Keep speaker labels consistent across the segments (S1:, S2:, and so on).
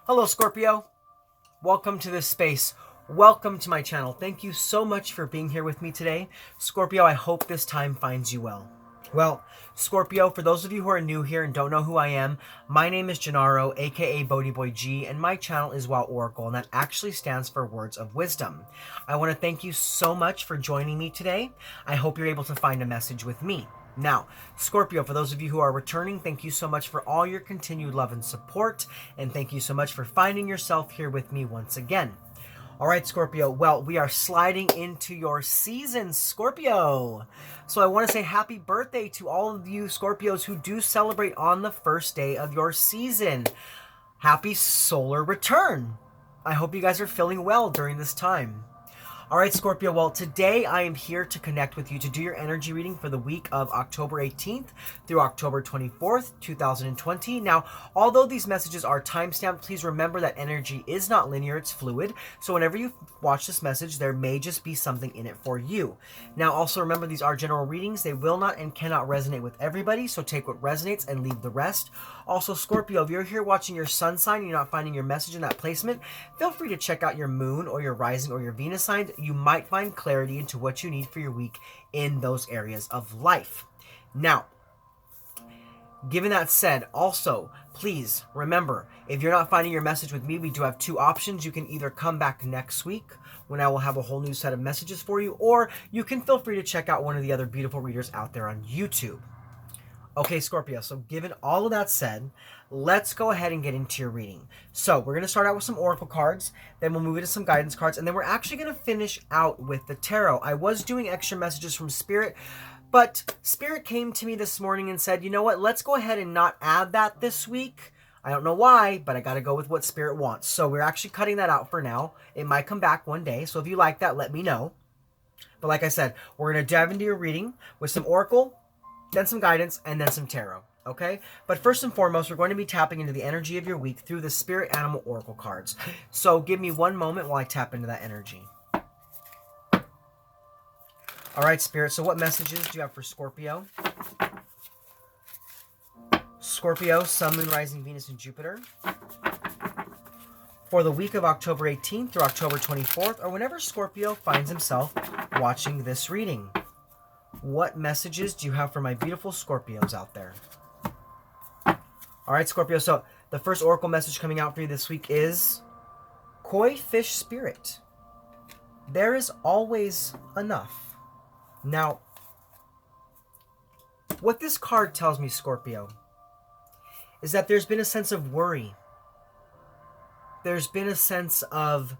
S1: Hello, Scorpio. Welcome to this space. Welcome to my channel. Thank you so much for being here with me today. Scorpio, I hope this time finds you well. Well, Scorpio, for those of you who are new here and don't know who I am, my name is Gennaro, aka BhodiBoy G, and my channel is Wow Oracle, and that actually stands for Words of Wisdom. I want to thank you so much for joining me today. I hope you're able to find a message with me. Now, Scorpio, for those of you who are returning, thank you so much for all your continued love and support, and thank you so much for finding yourself here with me once again. All right, Scorpio, well, we are sliding into your season, Scorpio. So I want to say happy birthday to all of you Scorpios who do celebrate on the first day of your season. Happy solar return. I hope you guys are feeling well during this time. All right, Scorpio, well, today I am here to connect with you to do your energy reading for the week of October 18th through October 24th, 2020. Now, although these messages are timestamped, please remember that energy is not linear, it's fluid. So whenever you watch this message, there may just be something in it for you. Now, also remember these are general readings. They will not and cannot resonate with everybody, so take what resonates and leave the rest. Also, Scorpio, if you're here watching your sun sign and you're not finding your message in that placement, feel free to check out your moon or your rising or your Venus signs. You might find clarity into what you need for your week in those areas of life. Now, given that said, also, please remember, if you're not finding your message with me, we do have two options. You can either come back next week when I will have a whole new set of messages for you, or you can feel free to check out one of the other beautiful readers out there on YouTube. Okay, Scorpio, so given all of that said, let's go ahead and get into your reading. So we're going to start out with some oracle cards, then we'll move into some guidance cards, and then we're actually going to finish out with the tarot. I was doing extra messages from Spirit, but Spirit came to me this morning and said, you know what, let's go ahead and not add that this week. I don't know why, but I got to go with what Spirit wants. So we're actually cutting that out for now. It might come back one day, so if you like that, let me know. But like I said, we're going to dive into your reading with some oracle, then some guidance, and then some tarot, okay? But first and foremost, we're going to be tapping into the energy of your week through the Spirit Animal Oracle cards. So give me one moment while I tap into that energy. All right, Spirit, so what messages do you have for Scorpio? Scorpio, Sun, Moon, Rising, Venus, and Jupiter. For the week of October 18th through October 24th, or whenever Scorpio finds himself watching this reading. What messages do you have for my beautiful Scorpios out there? All right, Scorpio, so the first oracle message coming out for you this week is Koi Fish Spirit. There is always enough. Now, what this card tells me, Scorpio, is that there's been a sense of worry. There's been a sense of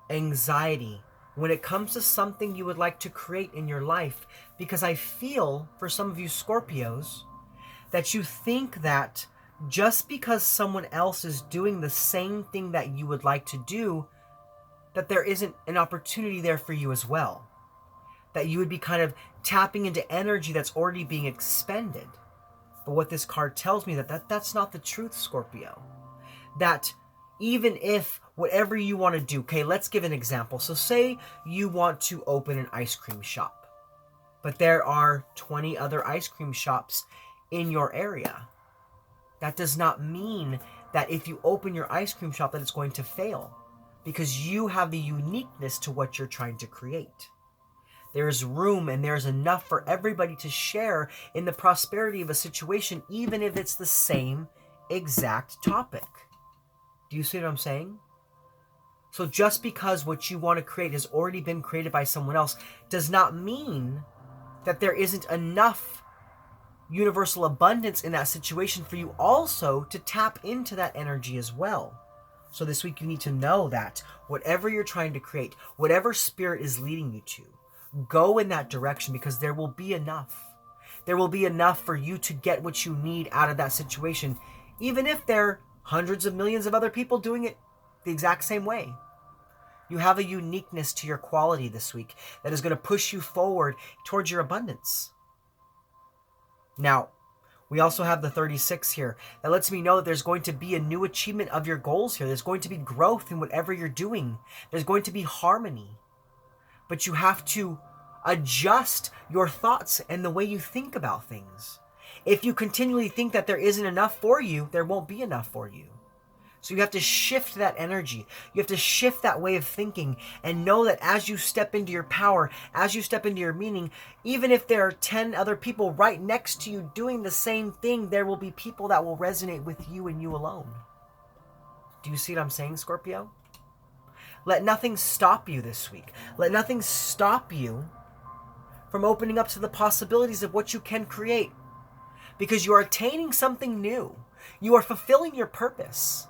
S1: anxiety when it comes to something you would like to create in your life, because I feel for some of you Scorpios that you think that just because someone else is doing the same thing that you would like to do, that there isn't an opportunity there for you as well. That you would be kind of tapping into energy that's already being expended. But what this card tells me that's not the truth, Scorpio. That even if whatever you want to do, okay, let's give an example. So say you want to open an ice cream shop, but there are 20 other ice cream shops in your area. That does not mean that if you open your ice cream shop that it's going to fail, because you have the uniqueness to what you're trying to create. There's room and there's enough for everybody to share in the prosperity of a situation, even if it's the same exact topic. Do you see what I'm saying? So just because what you want to create has already been created by someone else does not mean that there isn't enough universal abundance in that situation for you also to tap into that energy as well. So this week you need to know that whatever you're trying to create, whatever Spirit is leading you to, go in that direction, because there will be enough. There will be enough for you to get what you need out of that situation, even if there are hundreds of millions of other people doing it the exact same way. You have a uniqueness to your quality this week that is going to push you forward towards your abundance. Now, we also have the 36 here. That lets me know that there's going to be a new achievement of your goals here. There's going to be growth in whatever you're doing. There's going to be harmony. But you have to adjust your thoughts and the way you think about things. If you continually think that there isn't enough for you, there won't be enough for you. So you have to shift that energy. You have to shift that way of thinking and know that as you step into your power, as you step into your meaning, even if there are 10 other people right next to you doing the same thing, there will be people that will resonate with you and you alone. Do you see what I'm saying, Scorpio? Let nothing stop you this week. Let nothing stop you from opening up to the possibilities of what you can create. Because you are attaining something new. You are fulfilling your purpose.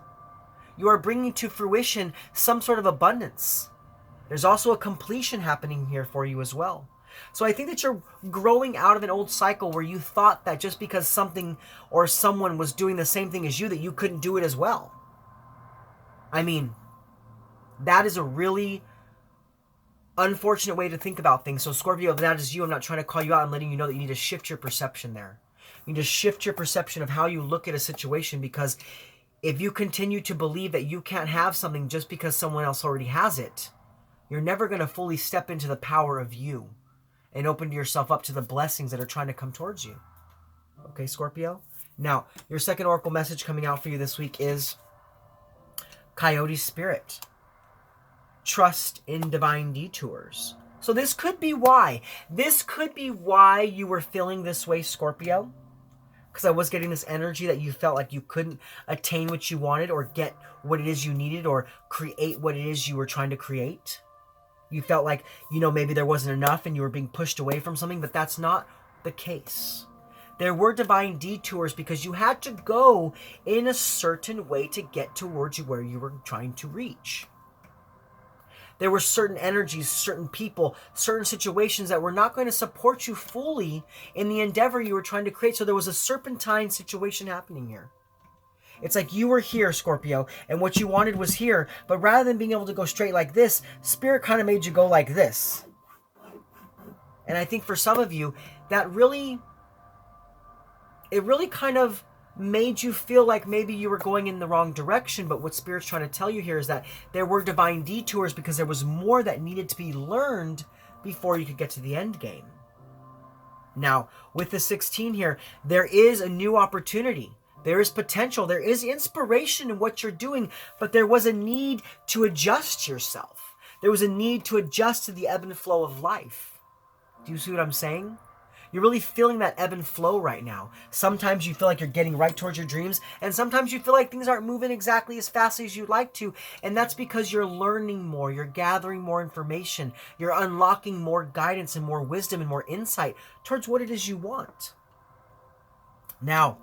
S1: You are bringing to fruition some sort of abundance. There's also a completion happening here for you as well. So I think that you're growing out of an old cycle where you thought that just because something or someone was doing the same thing as you, that you couldn't do it as well. I mean, that is a really unfortunate way to think about things. So Scorpio, if that is you, I'm not trying to call you out. I'm letting you know that you need to shift your perception there. You need to shift your perception of how you look at a situation, because if you continue to believe that you can't have something just because someone else already has it, you're never going to fully step into the power of you and open yourself up to the blessings that are trying to come towards you. Okay, Scorpio? Now, your second oracle message coming out for you this week is Coyote Spirit. Trust in divine detours. So this could be why. This could be why you were feeling this way, Scorpio. Because I was getting this energy that you felt like you couldn't attain what you wanted or get what it is you needed or create what it is you were trying to create. You felt like, maybe there wasn't enough and you were being pushed away from something, but that's not the case. There were divine detours because you had to go in a certain way to get towards where you were trying to reach. There were certain energies, certain people, certain situations that were not going to support you fully in the endeavor you were trying to create. So there was a serpentine situation happening here. It's like you were here, Scorpio, and what you wanted was here. But rather than being able to go straight like this, Spirit kind of made you go like this. And I think for some of you, it really kind of made you feel like maybe you were going in the wrong direction. But what Spirit's trying to tell you here is that there were divine detours because there was more that needed to be learned before you could get to the end game. Now, with the 16 here, there is a new opportunity. There is potential. There is inspiration in what you're doing, but there was a need to adjust yourself. There was a need to adjust to the ebb and flow of life. Do you see what I'm saying? You're really feeling that ebb and flow right now. Sometimes you feel like you're getting right towards your dreams, and sometimes you feel like things aren't moving exactly as fast as you'd like to, and that's because you're learning more, you're gathering more information, you're unlocking more guidance and more wisdom and more insight towards what it is you want. Now,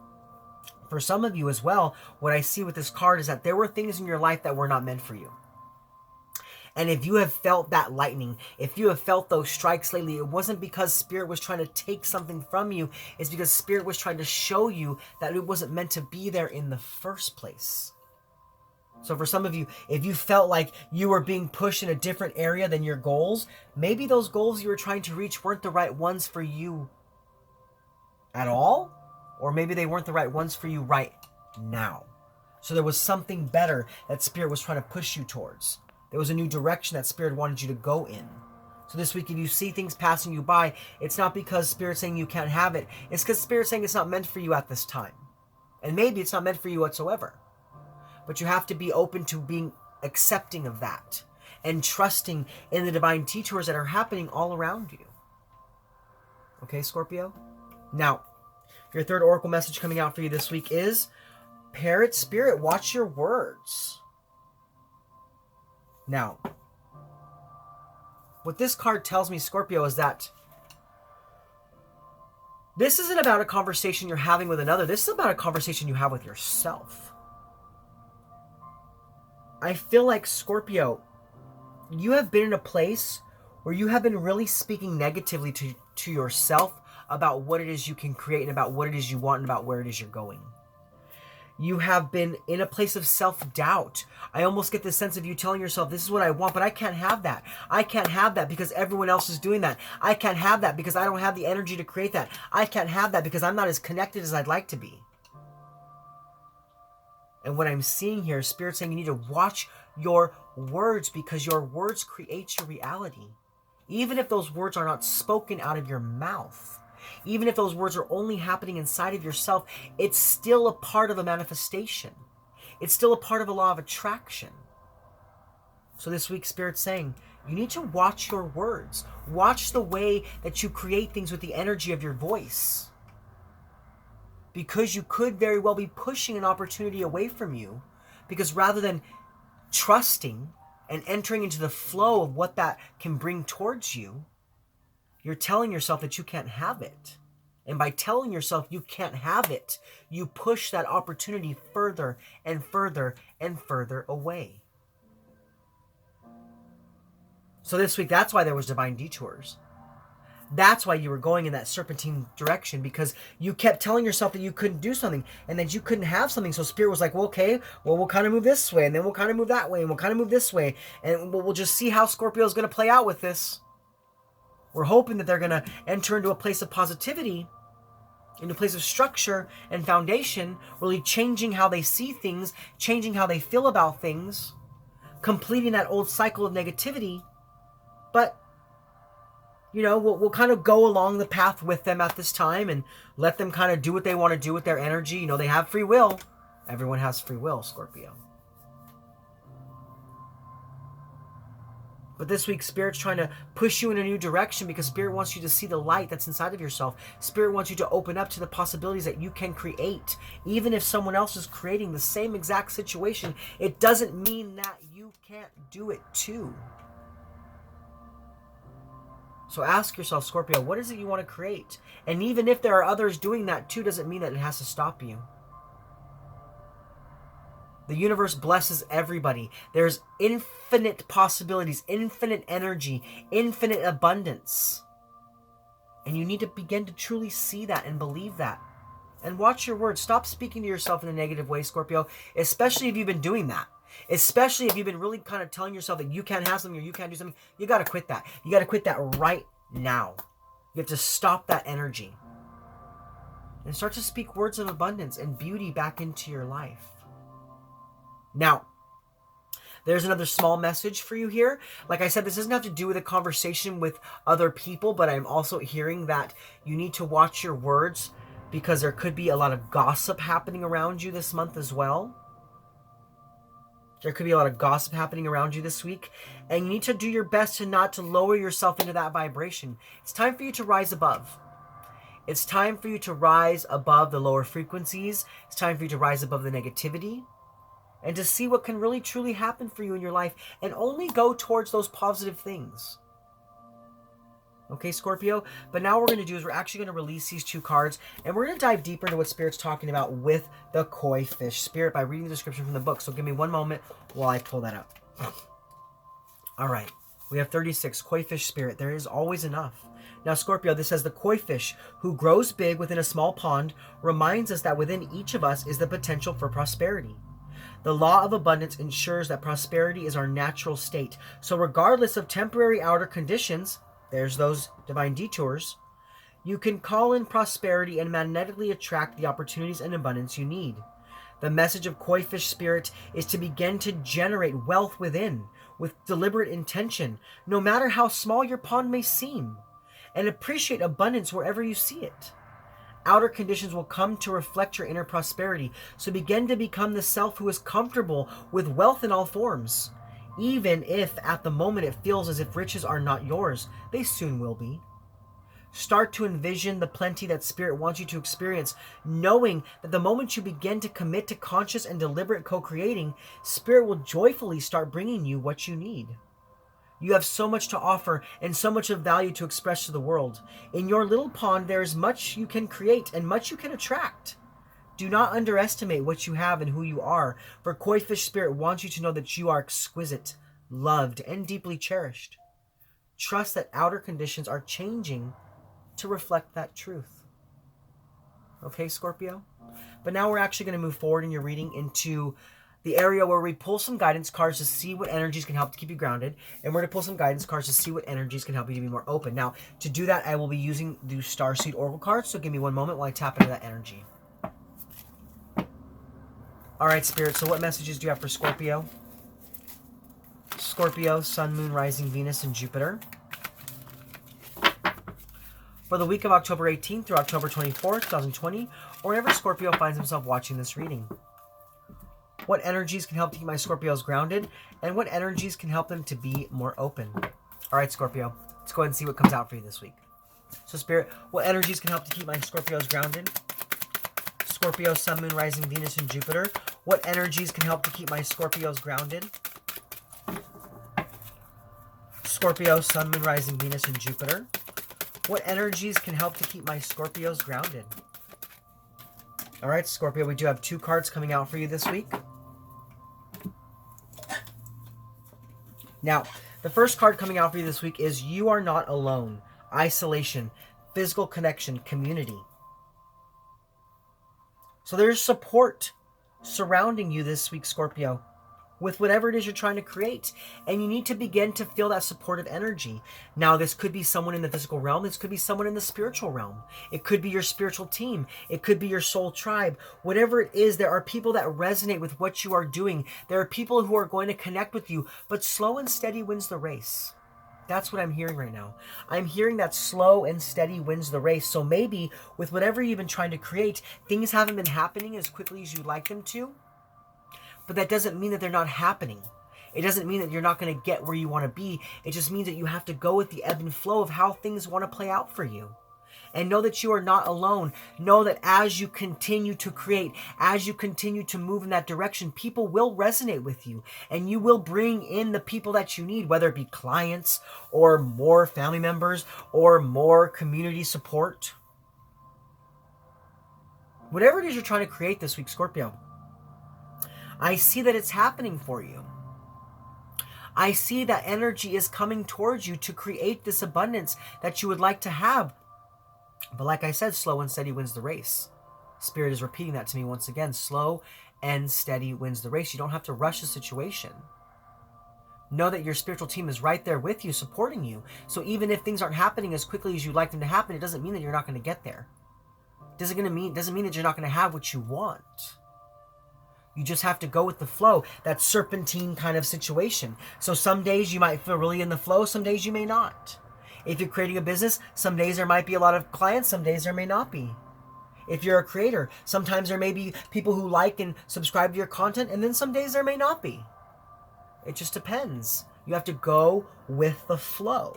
S1: for some of you as well, what I see with this card is that there were things in your life that were not meant for you. And if you have felt that lightning, if you have felt those strikes lately, it wasn't because Spirit was trying to take something from you. It's because Spirit was trying to show you that it wasn't meant to be there in the first place. So for some of you, if you felt like you were being pushed in a different area than your goals, maybe those goals you were trying to reach weren't the right ones for you at all. Or maybe they weren't the right ones for you right now. So there was something better that Spirit was trying to push you towards. There was a new direction that Spirit wanted you to go in. So this week, if you see things passing you by, it's not because Spirit's saying you can't have it. It's because Spirit's saying it's not meant for you at this time. And maybe it's not meant for you whatsoever. But you have to be open to being accepting of that and trusting in the divine detours that are happening all around you. Okay, Scorpio? Now, your third oracle message coming out for you this week is Parrot Spirit, watch your words. Now, what this card tells me, Scorpio, is that this isn't about a conversation you're having with another. This is about a conversation you have with yourself. I feel like, Scorpio, you have been in a place where you have been really speaking negatively to yourself about what it is you can create and about what it is you want and about where it is you're going. You have been in a place of self-doubt. I almost get this sense of you telling yourself, this is what I want, but I can't have that. I can't have that because everyone else is doing that. I can't have that because I don't have the energy to create that. I can't have that because I'm not as connected as I'd like to be. And what I'm seeing here is Spirit saying you need to watch your words because your words create your reality. Even if those words are not spoken out of your mouth. Even if those words are only happening inside of yourself, it's still a part of a manifestation. It's still a part of a law of attraction. So this week, Spirit's saying, you need to watch your words. Watch the way that you create things with the energy of your voice. Because you could very well be pushing an opportunity away from you. Because rather than trusting and entering into the flow of what that can bring towards you, you're telling yourself that you can't have it. And by telling yourself you can't have it, you push that opportunity further and further and further away. So this week, that's why there was divine detours. That's why you were going in that serpentine direction, because you kept telling yourself that you couldn't do something and that you couldn't have something. So Spirit was like, well, okay, well, we'll kind of move this way, and then we'll kind of move that way, and we'll kind of move this way, and we'll just see how Scorpio is going to play out with this. We're hoping that they're going to enter into a place of positivity, into a place of structure and foundation, really changing how they see things, changing how they feel about things, completing that old cycle of negativity. But, you know, we'll kind of go along the path with them at this time and let them kind of do what they want to do with their energy. You know, they have free will. Everyone has free will, Scorpio. But this week, Spirit's trying to push you in a new direction because Spirit wants you to see the light that's inside of yourself. Spirit wants you to open up to the possibilities that you can create. Even if someone else is creating the same exact situation, it doesn't mean that you can't do it too. So ask yourself, Scorpio, what is it you want to create? And even if there are others doing that too, doesn't mean that it has to stop you. The universe blesses everybody. There's infinite possibilities, infinite energy, infinite abundance. And you need to begin to truly see that and believe that. And watch your words. Stop speaking to yourself in a negative way, Scorpio, especially if you've been doing that. Especially if you've been really kind of telling yourself that you can't have something or you can't do something. You got to quit that. You got to quit that right now. You have to stop that energy. And start to speak words of abundance and beauty back into your life. Now, there's another small message for you here. Like I said, this doesn't have to do with a conversation with other people, but I'm also hearing that you need to watch your words because there could be a lot of gossip happening around you this month as well. There could be a lot of gossip happening around you this week, and you need to do your best to not to lower yourself into that vibration. It's time for you to rise above. It's time for you to rise above the lower frequencies. It's time for you to rise above the negativity and to see what can really truly happen for you in your life and only go towards those positive things. Okay, Scorpio? But now what we're going to do is we're actually going to release these two cards, and we're going to dive deeper into what Spirit's talking about with the koi fish spirit by reading the description from the book. So give me one moment while I pull that up. All right. We have 36, koi fish spirit. There is always enough. Now, Scorpio, this says the koi fish who grows big within a small pond reminds us that within each of us is the potential for prosperity. The law of abundance ensures that prosperity is our natural state. So regardless of temporary outer conditions, there's those divine detours, you can call in prosperity and magnetically attract the opportunities and abundance you need. The message of koi fish spirit is to begin to generate wealth within with deliberate intention, no matter how small your pond may seem, and appreciate abundance wherever you see it. Outer conditions will come to reflect your inner prosperity, so begin to become the self who is comfortable with wealth in all forms. Even if at the moment it feels as if riches are not yours, they soon will be. Start to envision the plenty that Spirit wants you to experience, knowing that the moment you begin to commit to conscious and deliberate co-creating, Spirit will joyfully start bringing you what you need. You have so much to offer and so much of value to express to the world. In your little pond, there is much you can create and much you can attract. Do not underestimate what you have and who you are, for koi fish spirit wants you to know that you are exquisite, loved, and deeply cherished. Trust that outer conditions are changing to reflect that truth. Okay, Scorpio? But now we're actually going to move forward in your reading into the area where we pull some guidance cards to see what energies can help to keep you grounded, and we're going to pull some guidance cards to see what energies can help you to be more open. Now, to do that, I will be using the Starseed Oracle cards, so give me one moment while I tap into that energy. All right, Spirit, so what messages do you have for Scorpio? Scorpio, Sun, Moon, Rising, Venus, and Jupiter. For the week of October 18th through October 24th, 2020, or whenever Scorpio finds himself watching this reading. What energies can help to keep my Scorpios grounded? And what energies can help them to be more open? All right, Scorpio, let's go ahead and see what comes out for you this week. So Spirit, what energies can help to keep my Scorpios grounded? Scorpio, Sun, Moon, Rising, Venus, and Jupiter. What energies can help to keep my Scorpios grounded? Scorpio, Sun, Moon, Rising, Venus, and Jupiter. What energies can help to keep my Scorpios grounded? All right, Scorpio, we do have 2 cards coming out for you this week. Now, the first card coming out for you this week is You Are Not Alone. Isolation, physical connection, community. So there's support surrounding you this week, Scorpio, with whatever it is you're trying to create. And you need to begin to feel that supportive energy. Now, this could be someone in the physical realm. This could be someone in the spiritual realm. It could be your spiritual team. It could be your soul tribe. Whatever it is, there are people that resonate with what you are doing. There are people who are going to connect with you, but slow and steady wins the race. That's what I'm hearing right now. I'm hearing that slow and steady wins the race. So maybe with whatever you've been trying to create, things haven't been happening as quickly as you'd like them to. But that doesn't mean that they're not happening. It doesn't mean that you're not going to get where you want to be. It just means that you have to go with the ebb and flow of how things want to play out for you. And know that you are not alone. Know that as you continue to create, as you continue to move in that direction, people will resonate with you. And you will bring in the people that you need, whether it be clients or more family members or more community support. Whatever it is you're trying to create this week, Scorpio, I see that it's happening for you. I see that energy is coming towards you to create this abundance that you would like to have. But like I said, slow and steady wins the race. Spirit is repeating that to me once again. Slow and steady wins the race. You don't have to rush the situation. Know that your spiritual team is right there with you, supporting you. So even if things aren't happening as quickly as you'd like them to happen, it doesn't mean that you're not going to get there. Doesn't mean that you're not going to have what you want. You just have to go with the flow, that serpentine kind of situation. So some days you might feel really in the flow, some days you may not. If you're creating a business, some days there might be a lot of clients, some days there may not be. If you're a creator, sometimes there may be people who like and subscribe to your content, and then some days there may not be. It just depends. You have to go with the flow.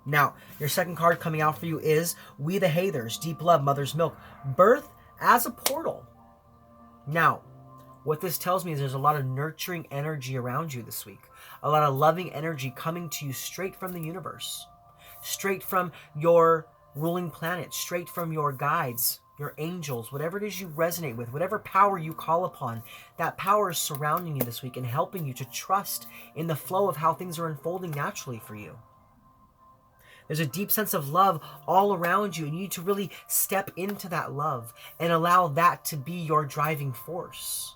S1: Now, your second card coming out for you is We the Hathers, Deep Love, Mother's Milk, Birth as a Portal. Now, what this tells me is there's a lot of nurturing energy around you this week. A lot of loving energy coming to you straight from the universe. Straight from your ruling planet. Straight from your guides, your angels, whatever it is you resonate with, whatever power you call upon. That power is surrounding you this week and helping you to trust in the flow of how things are unfolding naturally for you. There's a deep sense of love all around you, and you need to really step into that love and allow that to be your driving force.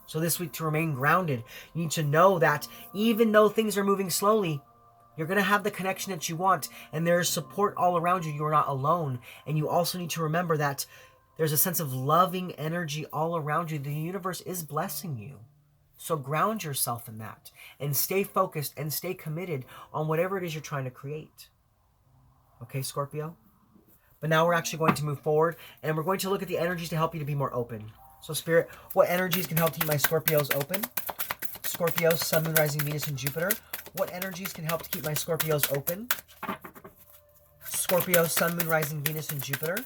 S1: So this week, to remain grounded, you need to know that even though things are moving slowly, you're going to have the connection that you want, and there is support all around you. You're not alone. And you also need to remember that there's a sense of loving energy all around you. The universe is blessing you. So ground yourself in that and stay focused and stay committed on whatever it is you're trying to create. Okay, Scorpio? But now we're actually going to move forward, and we're going to look at the energies to help you to be more open. So Spirit, what energies can help keep my Scorpios open? Scorpio, Sun, Moon, Rising, Venus, and Jupiter. What energies can help to keep my Scorpios open? Scorpio, Sun, Moon, Rising, Venus, and Jupiter.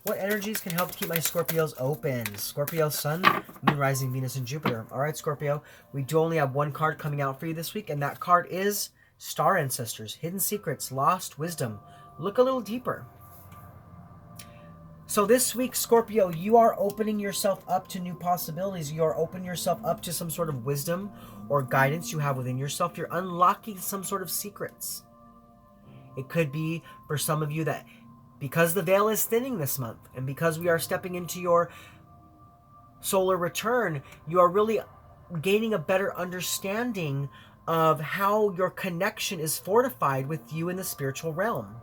S1: What energies can help to keep my Scorpios open? Scorpio, Sun, Moon, Rising, Venus, and Jupiter. All right, Scorpio, we do only have one card coming out for you this week, and that card is Star Ancestors, Hidden Secrets, Lost Wisdom. Look a little deeper. So this week, Scorpio, you are opening yourself up to new possibilities. You are opening yourself up to some sort of wisdom or guidance you have within yourself. You're unlocking some sort of secrets. It could be for some of you that because the veil is thinning this month and because we are stepping into your solar return, you are really gaining a better understanding of how your connection is fortified with you in the spiritual realm,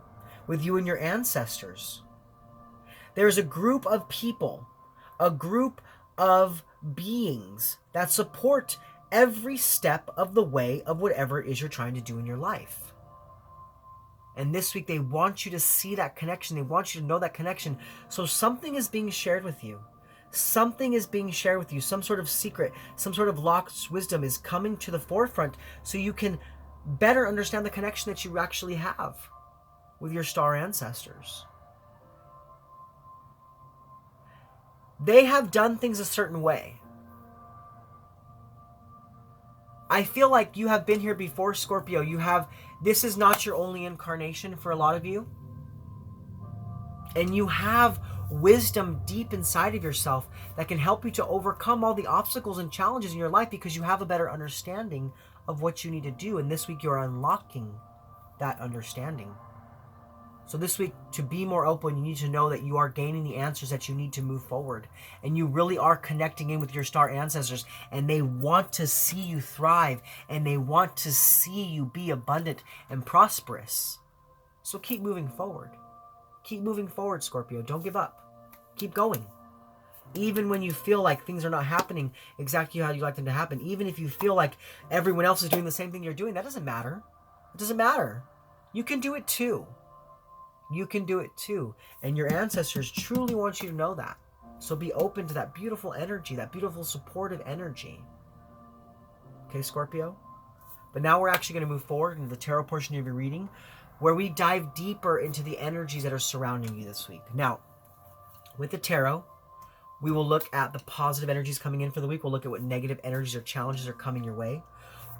S1: with you and your ancestors. There's a group of people, a group of beings that support every step of the way of whatever it is you're trying to do in your life. And this week, they want you to see that connection. They want you to know that connection. So something is being shared with you. Something is being shared with you. Some sort of secret, some sort of lost wisdom is coming to the forefront so you can better understand the connection that you actually have with your star ancestors. They have done things a certain way. I feel like you have been here before, Scorpio. This is not your only incarnation for a lot of you. And you have wisdom deep inside of yourself that can help you to overcome all the obstacles and challenges in your life because you have a better understanding of what you need to do. And this week you're unlocking that understanding. So this week, to be more open, you need to know that you are gaining the answers that you need to move forward. And you really are connecting in with your star ancestors. And they want to see you thrive. And they want to see you be abundant and prosperous. So keep moving forward. Keep moving forward, Scorpio. Don't give up. Keep going. Even when you feel like things are not happening exactly how you like them to happen. Even if you feel like everyone else is doing the same thing you're doing. That doesn't matter. It doesn't matter. You can do it too. You can do it too. And your ancestors truly want you to know that. So be open to that beautiful energy, that beautiful supportive energy. Okay, Scorpio? But now we're actually going to move forward into the tarot portion of your reading, where we dive deeper into the energies that are surrounding you this week. Now, with the tarot, we will look at the positive energies coming in for the week. We'll look at what negative energies or challenges are coming your way.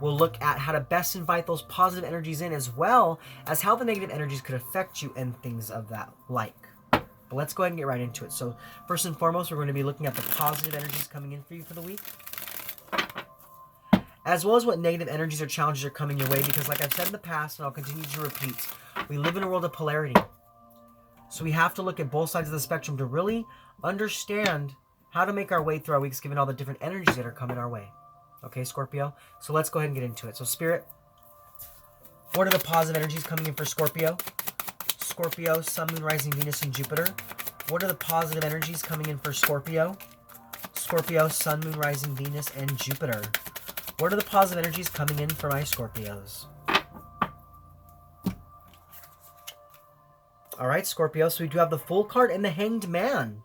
S1: We'll look at how to best invite those positive energies in, as well as how the negative energies could affect you and things of that like. But let's go ahead and get right into it. So first and foremost, we're going to be looking at the positive energies coming in for you for the week, as well as what negative energies or challenges are coming your way, because like I've said in the past, and I'll continue to repeat, we live in a world of polarity. So we have to look at both sides of the spectrum to really understand how to make our way through our weeks, given all the different energies that are coming our way. Okay, Scorpio? So let's go ahead and get into it. So Spirit, what are the positive energies coming in for Scorpio? Scorpio, Sun, Moon, Rising, Venus, and Jupiter. What are the positive energies coming in for Scorpio? Scorpio, Sun, Moon, Rising, Venus, and Jupiter. What are the positive energies coming in for my Scorpios? All right, Scorpio, so we do have the Fool card and the Hanged Man.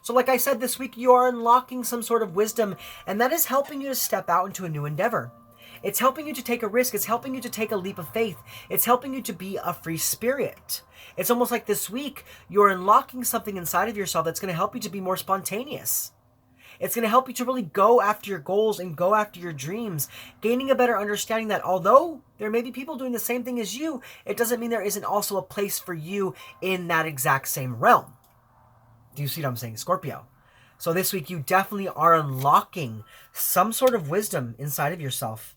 S1: So like I said, this week you are unlocking some sort of wisdom, and that is helping you to step out into a new endeavor. It's helping you to take a risk. It's helping you to take a leap of faith. It's helping you to be a free spirit. It's almost like this week you're unlocking something inside of yourself that's going to help you to be more spontaneous. It's going to help you to really go after your goals and go after your dreams, gaining a better understanding that although there may be people doing the same thing as you, it doesn't mean there isn't also a place for you in that exact same realm. Do you see what I'm saying, Scorpio? So this week you definitely are unlocking some sort of wisdom inside of yourself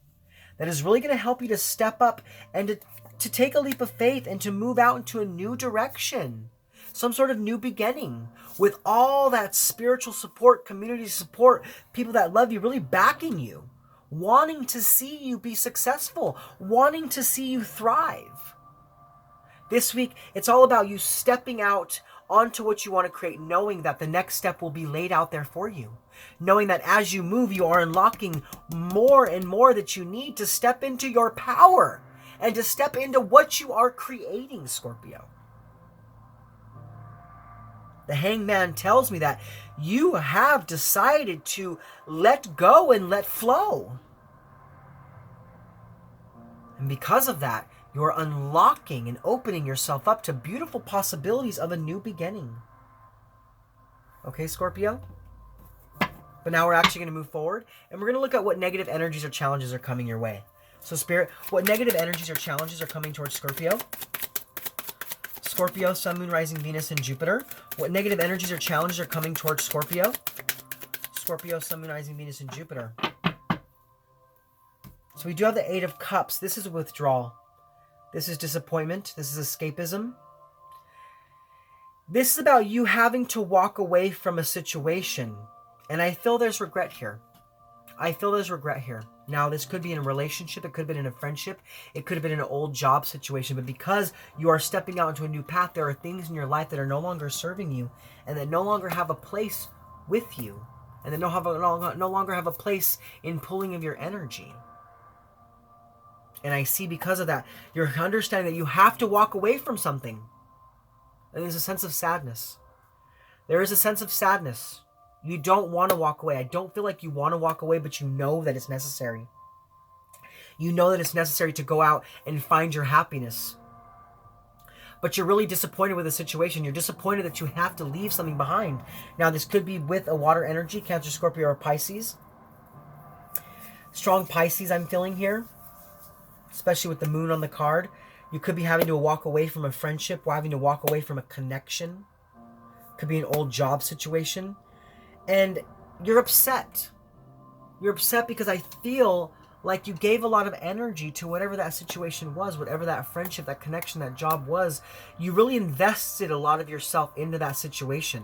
S1: that is really going to help you to step up and to take a leap of faith and to move out into a new direction. Some sort of new beginning with all that spiritual support, community support, people that love you, really backing you, wanting to see you be successful, wanting to see you thrive. This week, it's all about you stepping out onto what you want to create, knowing that the next step will be laid out there for you. Knowing that as you move, you are unlocking more and more that you need to step into your power and to step into what you are creating, Scorpio. The Hanged Man tells me that you have decided to let go and let flow. And because of that, you're unlocking and opening yourself up to beautiful possibilities of a new beginning. Okay, Scorpio? But now we're actually going to move forward, and we're going to look at what negative energies or challenges are coming your way. So, Spirit, what negative energies or challenges are coming towards Scorpio? Scorpio, Sun, Moon, Rising, Venus, and Jupiter. What negative energies or challenges are coming towards Scorpio? Scorpio, Sun, Moon, Rising, Venus, and Jupiter. So we do have the Eight of Cups. This is withdrawal. This is disappointment. This is escapism. This is about you having to walk away from a situation. And I feel there's regret here. Now, this could be in a relationship. It could have been in a friendship. It could have been in an old job situation. But because you are stepping out into a new path, there are things in your life that are no longer serving you and that no longer have a place with you and that no longer have a place in pulling of your energy. And I see because of that, you're understanding that you have to walk away from something. And there's a sense of sadness. There is a sense of sadness You don't want to walk away. I don't feel like you want to walk away, but you know that it's necessary. You know that it's necessary to go out and find your happiness. But you're really disappointed with the situation. You're disappointed that you have to leave something behind. Now, this could be with a water energy, Cancer, Scorpio, or Pisces. Strong Pisces I'm feeling here, especially with the moon on the card. You could be having to walk away from a friendship, or having to walk away from a connection. Could be an old job situation. And you're upset. You're upset because I feel like you gave a lot of energy to whatever that situation was, whatever that friendship, that connection, that job was. You really invested a lot of yourself into that situation.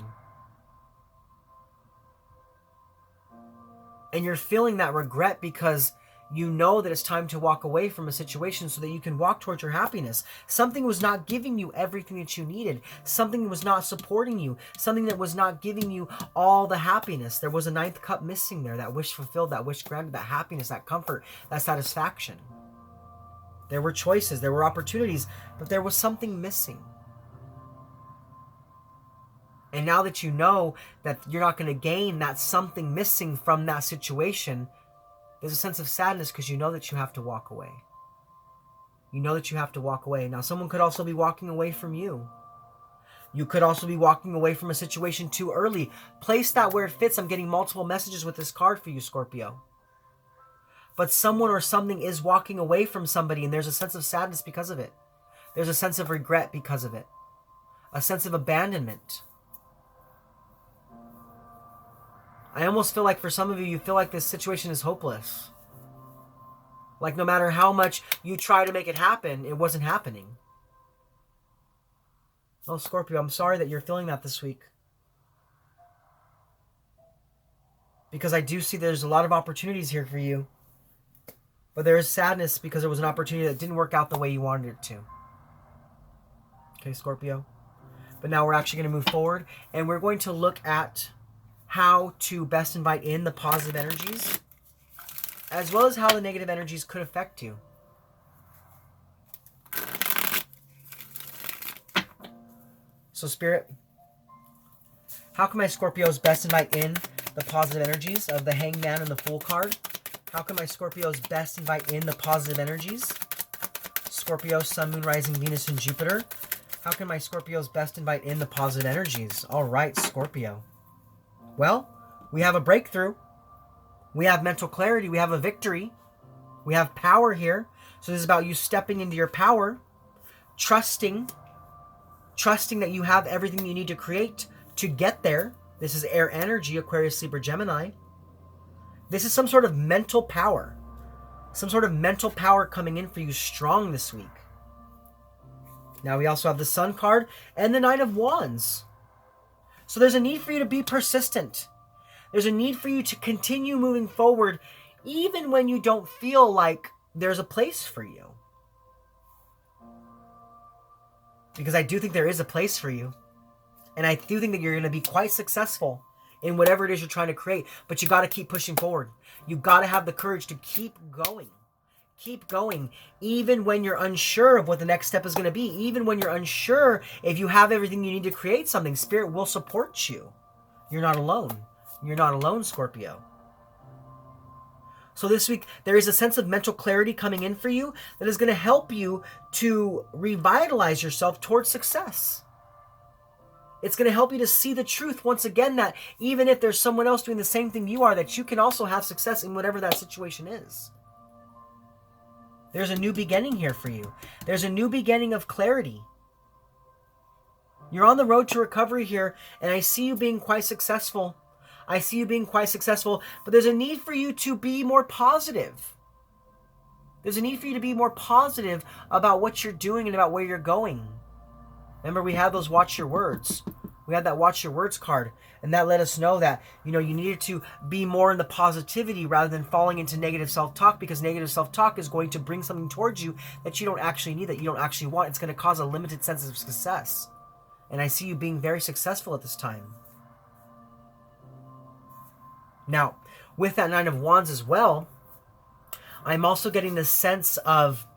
S1: And you're feeling that regret because you know that it's time to walk away from a situation so that you can walk towards your happiness. Something was not giving you everything that you needed. Something was not supporting you. Something that was not giving you all the happiness. There was a ninth cup missing there. That wish fulfilled, that wish granted, that happiness, that comfort, that satisfaction. There were choices, there were opportunities, but there was something missing. And now that you know that you're not going to gain that something missing from that situation, there's a sense of sadness because you know that you have to walk away. You know that you have to walk away. Now, someone could also be walking away from you. You could also be walking away from a situation too early. Place that where it fits. I'm getting multiple messages with this card for you, Scorpio. But someone or something is walking away from somebody, and there's a sense of sadness because of it. There's a sense of regret because of it. A sense of abandonment. I almost feel like for some of you, you feel like this situation is hopeless. Like no matter how much you try to make it happen, it wasn't happening. Oh, Scorpio, I'm sorry that you're feeling that this week. Because I do see there's a lot of opportunities here for you. But there is sadness because there was an opportunity that didn't work out the way you wanted it to. Okay, Scorpio. But now we're actually going to move forward, and we're going to look at how to best invite in the positive energies, as well as how the negative energies could affect you. So, Spirit, how can my Scorpios best invite in the positive energies of the Hangman and the Fool card? How can my Scorpios best invite in the positive energies? Scorpio, Sun, Moon, Rising, Venus, and Jupiter. How can my Scorpios best invite in the positive energies? All right, Scorpio. Well, we have a breakthrough. We have mental clarity. We have a victory. We have power here. So this is about you stepping into your power, trusting that you have everything you need to create to get there. This is air energy, Aquarius, Libra, Gemini. This is some sort of mental power. Some sort of mental power coming in for you strong this week. Now we also have the Sun card and the Knight of Wands. So there's a need for you to be persistent. There's a need for you to continue moving forward even when you don't feel like there's a place for you. Because I do think there is a place for you. And I do think that you're going to be quite successful in whatever it is you're trying to create. But you got to keep pushing forward. You got to have the courage to keep going. Keep going, even when you're unsure of what the next step is going to be. Even when you're unsure if you have everything you need to create something, Spirit will support you. You're not alone. You're not alone, Scorpio. So this week, there is a sense of mental clarity coming in for you that is going to help you to revitalize yourself towards success. It's going to help you to see the truth once again that even if there's someone else doing the same thing you are, that you can also have success in whatever that situation is. There's a new beginning here for you. There's a new beginning of clarity. You're on the road to recovery here, and I see you being quite successful. I see you being quite successful, but there's a need for you to be more positive. There's a need for you to be more positive about what you're doing and about where you're going. Remember, we had those watch your words. We had that watch your words card, and that let us know that, you needed to be more in the positivity rather than falling into negative self-talk, because negative self-talk is going to bring something towards you that you don't actually need, that you don't actually want. It's going to cause a limited sense of success. And I see you being very successful at this time. Now, with that Nine of Wands as well, I'm also getting the sense of,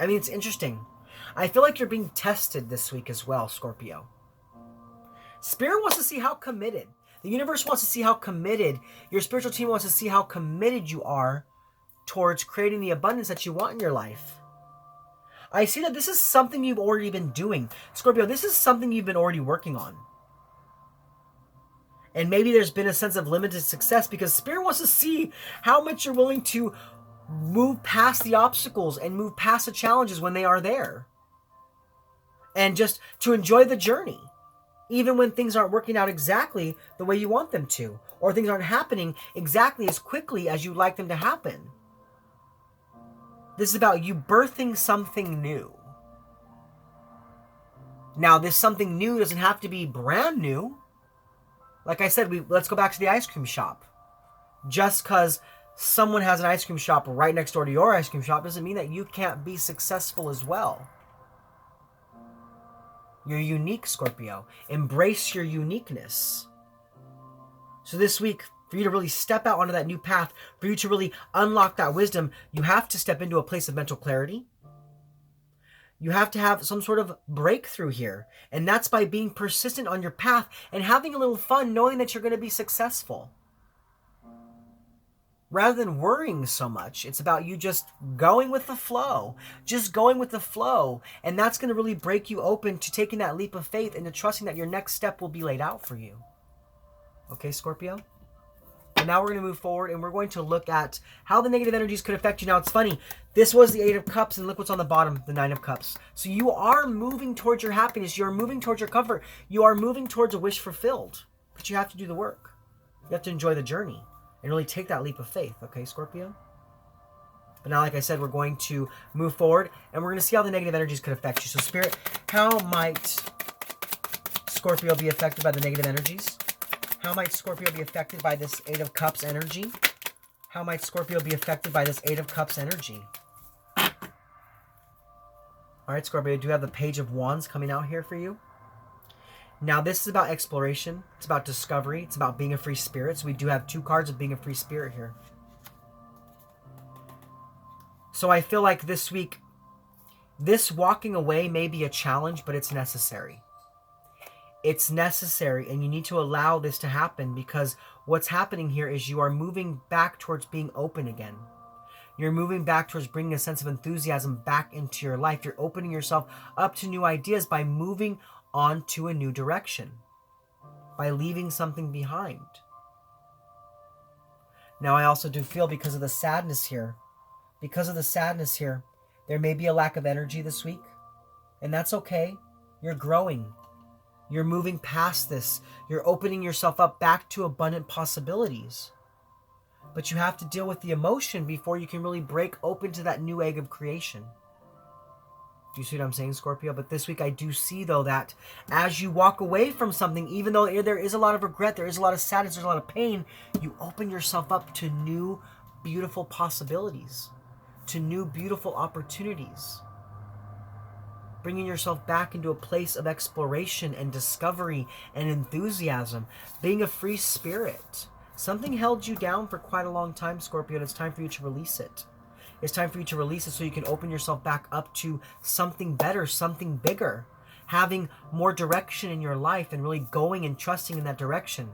S1: it's interesting. I feel like you're being tested this week as well, Scorpio. Spirit wants to see how committed. The universe wants to see how committed. Your spiritual team wants to see how committed you are towards creating the abundance that you want in your life. I see that this is something you've already been doing. Scorpio, this is something you've been already working on. And maybe there's been a sense of limited success because Spirit wants to see how much you're willing to move past the obstacles and move past the challenges when they are there. And just to enjoy the journey. Even when things aren't working out exactly the way you want them to. Or things aren't happening exactly as quickly as you'd like them to happen. This is about you birthing something new. Now, this something new doesn't have to be brand new. Like I said, let's go back to the ice cream shop. Just because someone has an ice cream shop right next door to your ice cream shop doesn't mean that you can't be successful as well. You're unique, Scorpio. Embrace your uniqueness. So this week, for you to really step out onto that new path, for you to really unlock that wisdom, you have to step into a place of mental clarity. You have to have some sort of breakthrough here. And that's by being persistent on your path and having a little fun knowing that you're going to be successful. Rather than worrying so much, it's about you just going with the flow. Just going with the flow. And that's going to really break you open to taking that leap of faith and to trusting that your next step will be laid out for you. Okay, Scorpio? And now we're going to move forward and we're going to look at how the negative energies could affect you. Now, it's funny. This was the 8 of Cups and look what's on the bottom, the 9 of Cups. So you are moving towards your happiness. You're moving towards your comfort. You are moving towards a wish fulfilled. But you have to do the work. You have to enjoy the journey and really take that leap of faith. Okay, Scorpio? But now, like I said, we're going to move forward and we're going to see how the negative energies could affect you. So, Spirit, how might Scorpio be affected by the negative energies? How might Scorpio be affected by this 8 of Cups energy? How might Scorpio be affected by this 8 of Cups energy? All right, Scorpio, I do have the Page of Wands coming out here for you. Now, this is about exploration. It's about discovery. It's about being a free spirit. So we do have 2 cards of being a free spirit here. So I feel like this week, this walking away may be a challenge, but it's necessary. It's necessary, and you need to allow this to happen because what's happening here is you are moving back towards being open again. You're moving back towards bringing a sense of enthusiasm back into your life. You're opening yourself up to new ideas by moving on to a new direction, by leaving something behind. Now, I also do feel because of the sadness here, there may be a lack of energy this week, and that's okay. You're growing. You're moving past this. You're opening yourself up back to abundant possibilities. But you have to deal with the emotion before you can really break open to that new egg of creation. Do you see what I'm saying, Scorpio? But this week I do see, though, that as you walk away from something, even though there is a lot of regret, there is a lot of sadness, there's a lot of pain, you open yourself up to new, beautiful possibilities, to new, beautiful opportunities. Bringing yourself back into a place of exploration and discovery and enthusiasm. Being a free spirit. Something held you down for quite a long time, Scorpio, and it's time for you to release it. It's time for you to release it so you can open yourself back up to something better, something bigger. Having more direction in your life and really going and trusting in that direction.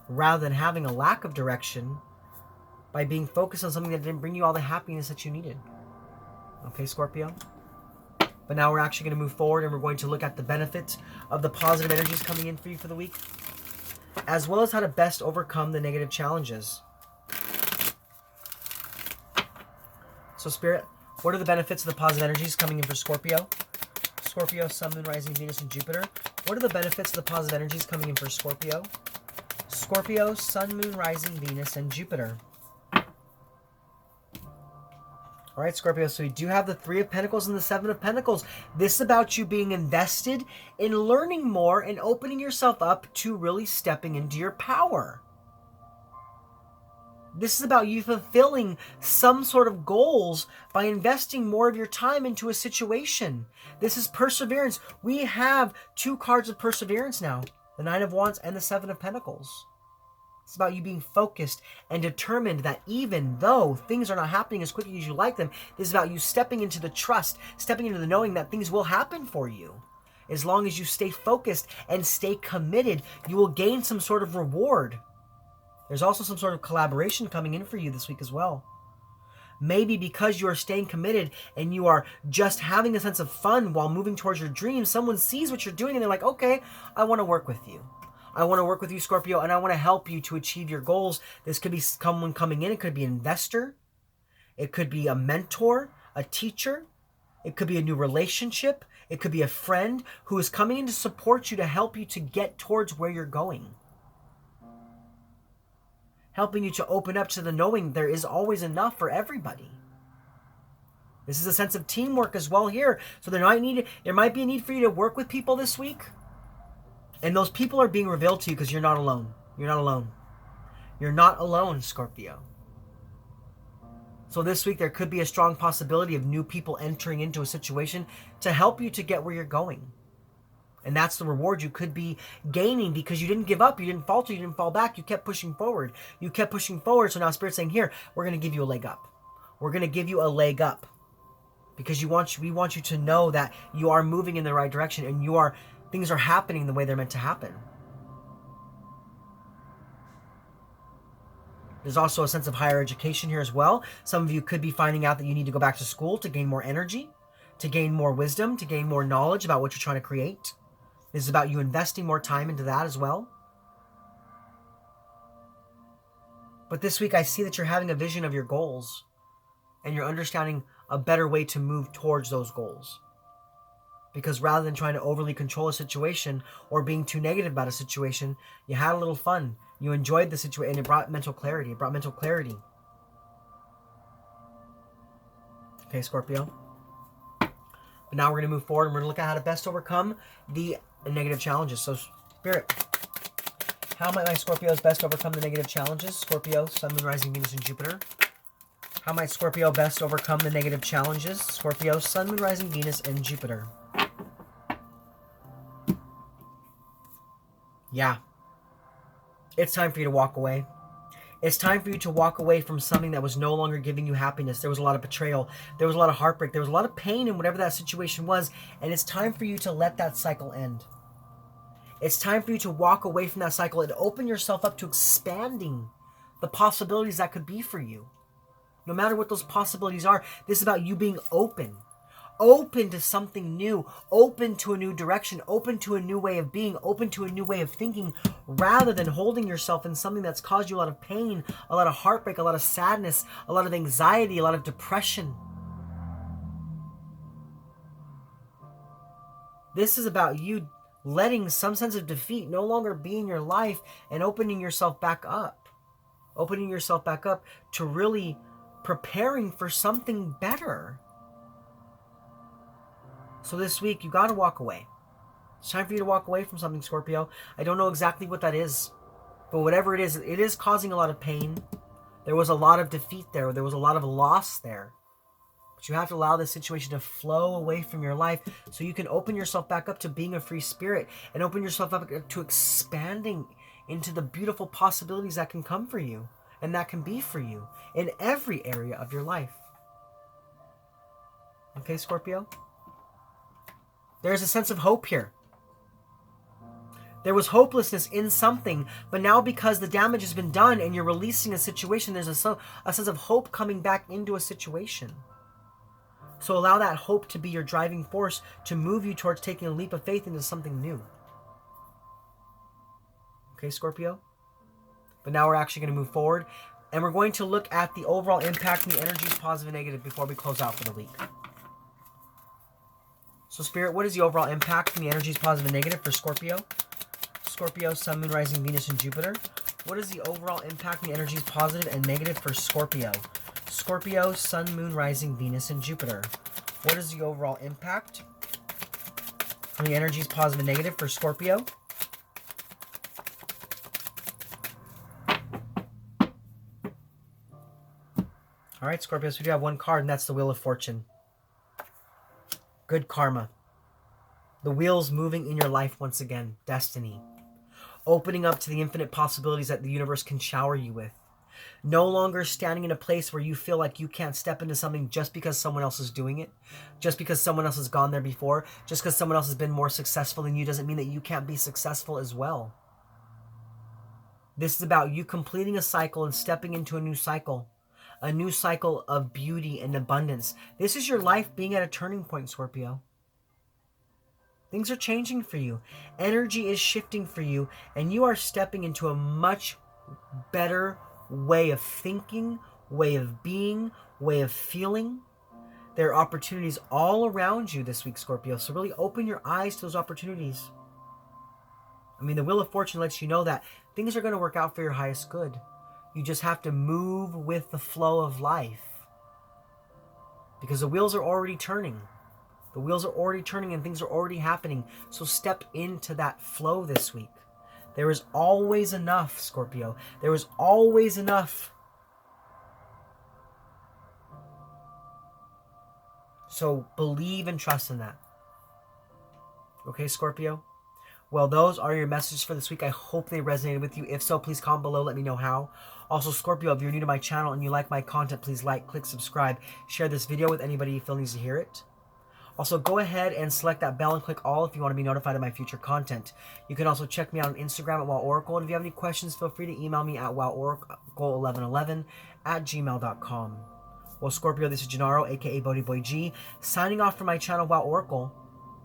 S1: Rather than having a lack of direction by being focused on something that didn't bring you all the happiness that you needed. Okay, Scorpio? But now we're actually going to move forward and we're going to look at the benefits of the positive energies coming in for you for the week, as well as how to best overcome the negative challenges. So, Spirit, what are the benefits of the positive energies coming in for Scorpio? Scorpio, Sun, Moon, Rising, Venus, and Jupiter. What are the benefits of the positive energies coming in for Scorpio? Scorpio, Sun, Moon, Rising, Venus, and Jupiter. All right, Scorpio, so we do have the 3 of Pentacles and the 7 of Pentacles. This is about you being invested in learning more and opening yourself up to really stepping into your power. This is about you fulfilling some sort of goals by investing more of your time into a situation. This is perseverance. We have 2 cards of perseverance now, the 9 of Wands and the 7 of Pentacles. It's about you being focused and determined that even though things are not happening as quickly as you like them, this is about you stepping into the trust, stepping into the knowing that things will happen for you. As long as you stay focused and stay committed, you will gain some sort of reward. There's also some sort of collaboration coming in for you this week as well. Maybe because you are staying committed and you are just having a sense of fun while moving towards your dreams, someone sees what you're doing and they're like, okay, I want to work with you. I want to work with you, Scorpio, and I want to help you to achieve your goals. This could be someone coming in. It could be an investor. It could be a mentor, a teacher. It could be a new relationship. It could be a friend who is coming in to support you, to help you to get towards where you're going. Helping you to open up to the knowing there is always enough for everybody. This is a sense of teamwork as well here. So there might be a need for you to work with people this week. And those people are being revealed to you because you're not alone. You're not alone. You're not alone, Scorpio. So this week there could be a strong possibility of new people entering into a situation to help you to get where you're going. And that's the reward you could be gaining because you didn't give up, you didn't falter, you didn't fall back, you kept pushing forward. You kept pushing forward, so now Spirit's saying, here, we're going to give you a leg up. We're going to give you a leg up. Because we want you to know that you are moving in the right direction and things are happening the way they're meant to happen. There's also a sense of higher education here as well. Some of you could be finding out that you need to go back to school to gain more energy, to gain more wisdom, to gain more knowledge about what you're trying to create. This is about you investing more time into that as well. But this week I see that you're having a vision of your goals and you're understanding a better way to move towards those goals. Because rather than trying to overly control a situation or being too negative about a situation, you had a little fun. You enjoyed the situation and it brought mental clarity. It brought mental clarity. Okay, Scorpio. But now we're going to move forward and we're going to look at how to best overcome the negative challenges. So, Spirit, how might my Scorpios best overcome the negative challenges? Scorpio, Sun, Moon, Rising, Venus, and Jupiter. How might Scorpio best overcome the negative challenges? Scorpio, Sun, Moon, Rising, Venus, and Jupiter. Yeah. It's time for you to walk away. It's time for you to walk away from something that was no longer giving you happiness. There was a lot of betrayal. There was a lot of heartbreak. There was a lot of pain in whatever that situation was. And it's time for you to let that cycle end. It's time for you to walk away from that cycle and open yourself up to expanding the possibilities that could be for you. No matter what those possibilities are, this is about you being open. Open to something new, open to a new direction, open to a new way of being, open to a new way of thinking, rather than holding yourself in something that's caused you a lot of pain, a lot of heartbreak, a lot of sadness, a lot of anxiety, a lot of depression. This is about you letting some sense of defeat no longer be in your life and opening yourself back up. Opening yourself back up to really preparing for something better. So this week, you got to walk away. It's time for you to walk away from something, Scorpio. I don't know exactly what that is. But whatever it is causing a lot of pain. There was a lot of defeat there. There was a lot of loss there. But you have to allow this situation to flow away from your life so you can open yourself back up to being a free spirit and open yourself up to expanding into the beautiful possibilities that can come for you and that can be for you in every area of your life. Okay, Scorpio? There's a sense of hope here. There was hopelessness in something, but now because the damage has been done and you're releasing a situation, there's a sense of hope coming back into a situation. So allow that hope to be your driving force to move you towards taking a leap of faith into something new. Okay, Scorpio? But now we're actually going to move forward, and we're going to look at the overall impact and the energies, positive and negative, before we close out for the week. So, Spirit, what is the overall impact and the energies, positive and negative, for Scorpio? Scorpio, Sun, Moon, Rising, Venus, and Jupiter. What is the overall impact and the energies, positive and negative, for Scorpio? Scorpio, Sun, Moon, Rising, Venus, and Jupiter. What is the overall impact and the energies, positive and negative, for Scorpio? All right, Scorpio, so we do have one card, and that's the Wheel of Fortune. Good karma. The wheels moving in your life once again. Destiny. Opening up to the infinite possibilities that the universe can shower you with. No longer standing in a place where you feel like you can't step into something just because someone else is doing it, just because someone else has gone there before, just because someone else has been more successful than you doesn't mean that you can't be successful as well. This is about you completing a cycle and stepping into a new cycle of beauty and abundance. This is your life being at a turning point, Scorpio. Things are changing for you. Energy is shifting for you, and you are stepping into a much better way of thinking, way of being, way of feeling. There are opportunities all around you this week, Scorpio, so really open your eyes to those opportunities. I mean, the Wheel of Fortune lets you know that things are going to work out for your highest good. You just have to move with the flow of life. Because the wheels are already turning. The wheels are already turning and things are already happening. So step into that flow this week. There is always enough, Scorpio. There is always enough. So believe and trust in that. Okay, Scorpio? Well, those are your messages for this week. I hope they resonated with you. If so, please comment below. Let me know how. Also, Scorpio, if you're new to my channel and you like my content, please like, click, subscribe. Share this video with anybody you feel needs to hear it. Also, go ahead and select that bell and click all if you want to be notified of my future content. You can also check me out on Instagram at WowOracle. And if you have any questions, feel free to email me at woworacle1111@gmail.com. Well, Scorpio, this is Gennaro, aka BhodiBoy G, signing off from my channel, Wow Oracle,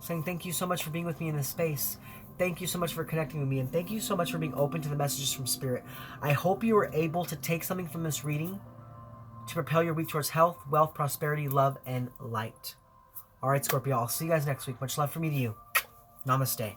S1: saying thank you so much for being with me in this space. Thank you so much for connecting with me, and thank you so much for being open to the messages from Spirit. I hope you were able to take something from this reading to propel your week towards health, wealth, prosperity, love, and light. All right, Scorpio, I'll see you guys next week. Much love from me to you. Namaste.